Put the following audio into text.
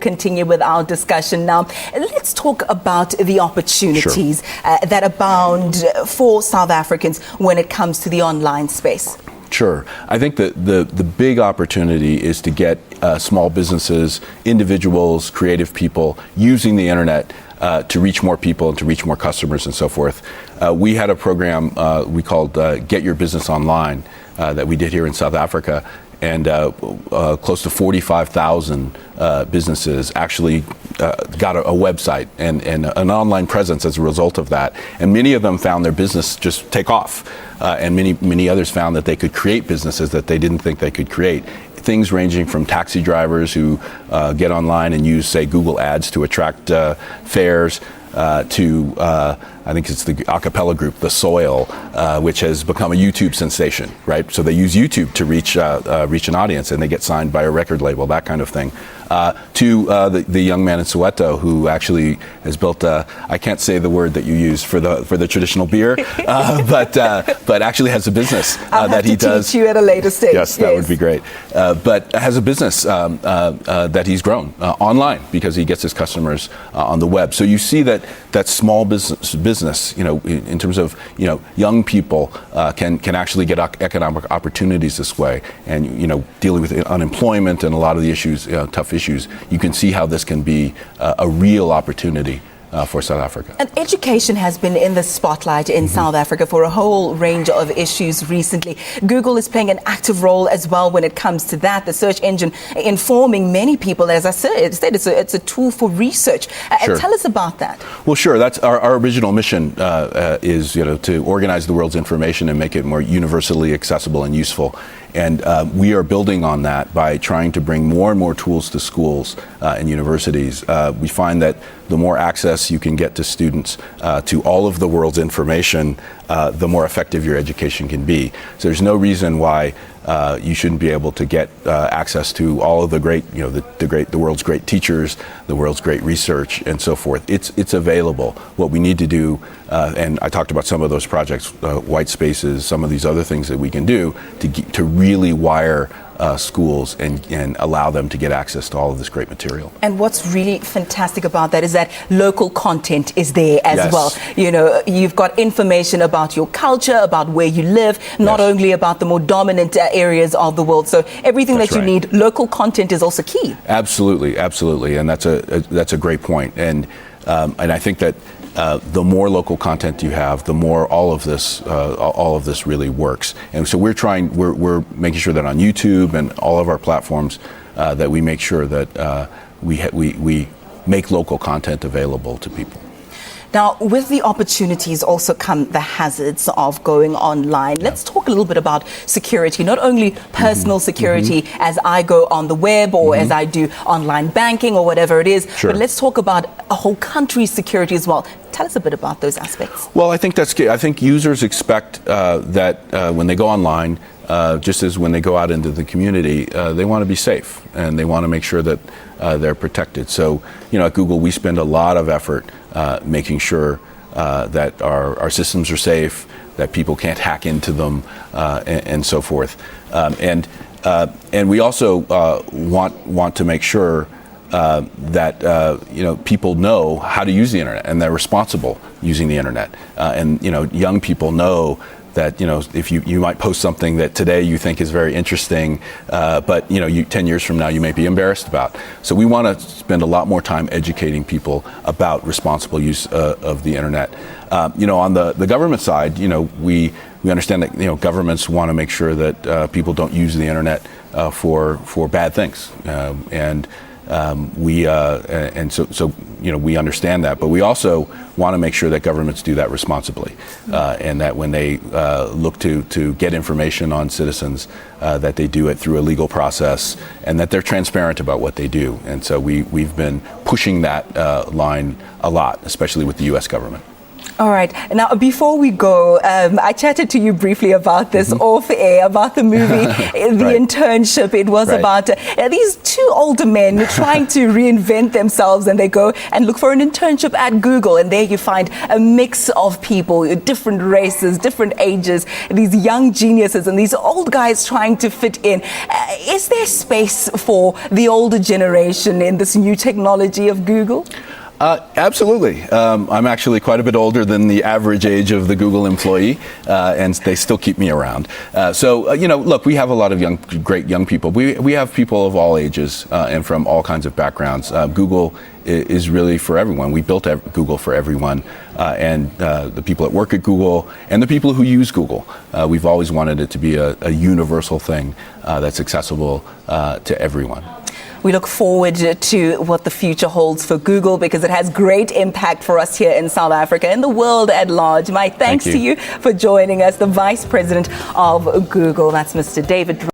continue with our discussion now. Let's talk about the opportunities that abound for South Africans when it comes to the online space. Sure. I think that the big opportunity is to get small businesses, individuals, creative people using the internet to reach more people and to reach more customers and so forth. We had a program we called Get Your Business Online that we did here in South Africa, and close to 45,000 businesses actually got a website and an online presence as a result of that. And many of them found their business just take off. And many others found that they could create businesses that they didn't think they could create. Things ranging from taxi drivers who get online and use, say, Google Ads to attract fares, to I think it's the a cappella group, The Soil, which has become a YouTube sensation, right? So they use YouTube to reach an audience, and they get signed by a record label, that kind of thing. To the young man in Soweto who actually has built I can't say the word that you use for the traditional beer, but actually has a business that he does. I'll have to teach you at a later stage. Yes, that would be great. But has a business that he's grown online because he gets his customers on the web. So you see that small business, in terms of young people can actually get economic opportunities this way, and dealing with unemployment and a lot of the issues, tough issues. You can see how this can be a real opportunity for South Africa. And education has been in the spotlight in South Africa for a whole range of issues recently. Google is playing an active role as well when it comes to that. The search engine informing many people, as I said, it's a tool for research. Sure. Tell us about that. Well, sure. That's our original mission is to organize the world's information and make it more universally accessible and useful. And we are building on that by trying to bring more and more tools to schools and universities. We find that the more access you can get to students to all of the world's information, the more effective your education can be. So there's no reason why you shouldn't be able to get access to all of the great, the world's great teachers, the world's great research, and so forth. It's available. What we need to do, and I talked about some of those projects, white spaces, some of these other things that we can do to really wire schools and allow them to get access to all of this great material. And what's really fantastic about that is that local content is there as well. You've got information about your culture, about where you live, not only about the more dominant areas of the world. So everything that you need, local content is also key. Absolutely, absolutely, and that's a great point. And I think that the more local content you have, the more all of this really works. And so we're making sure that on YouTube and all of our platforms that we make sure that we make local content available to people. Now, with the opportunities also come the hazards of going online. Let's talk a little bit about security, not only personal security as I go on the web or as I do online banking or whatever it is, but let's talk about a whole country's security as well. Tell us a bit about those aspects. Well, I think that's good. I think users expect that when they go online, just as when they go out into the community, they want to be safe and they want to make sure that they're protected. So, at Google, we spend a lot of effort making sure that our systems are safe, that people can't hack into them, and so forth. And we also want to make sure that people know how to use the internet and they're responsible using the internet. And young people know that if you might post something that today you think is very interesting, but 10 years from now you may be embarrassed about. So we want to spend a lot more time educating people about responsible use of the internet. On the government side, we understand that governments want to make sure that people don't use the internet for bad things, we understand that, but we also want to make sure that governments do that responsibly, and that when they look to get information on citizens, that they do it through a legal process, and that they're transparent about what they do. And so we've been pushing that line a lot, especially with the U.S. government. All right. Now, before we go, I chatted to you briefly about this off air, about the movie, The Right. Internship. It was Right. about these two older men trying to reinvent themselves, and they go and look for an internship at Google. And there you find a mix of people, different races, different ages, these young geniuses and these old guys trying to fit in. Is there space for the older generation in this new technology of Google? Absolutely. I'm actually quite a bit older than the average age of the Google employee, and they still keep me around. Look, we have a lot of great young people. We have people of all ages and from all kinds of backgrounds. Google is really for everyone. We built Google for everyone, and the people that work at Google and the people who use Google. We've always wanted it to be a universal thing that's accessible to everyone. We look forward to what the future holds for Google, because it has great impact for us here in South Africa and the world at large. My thanks to you for joining us, the Vice President of Google. That's Mr. David Drummond.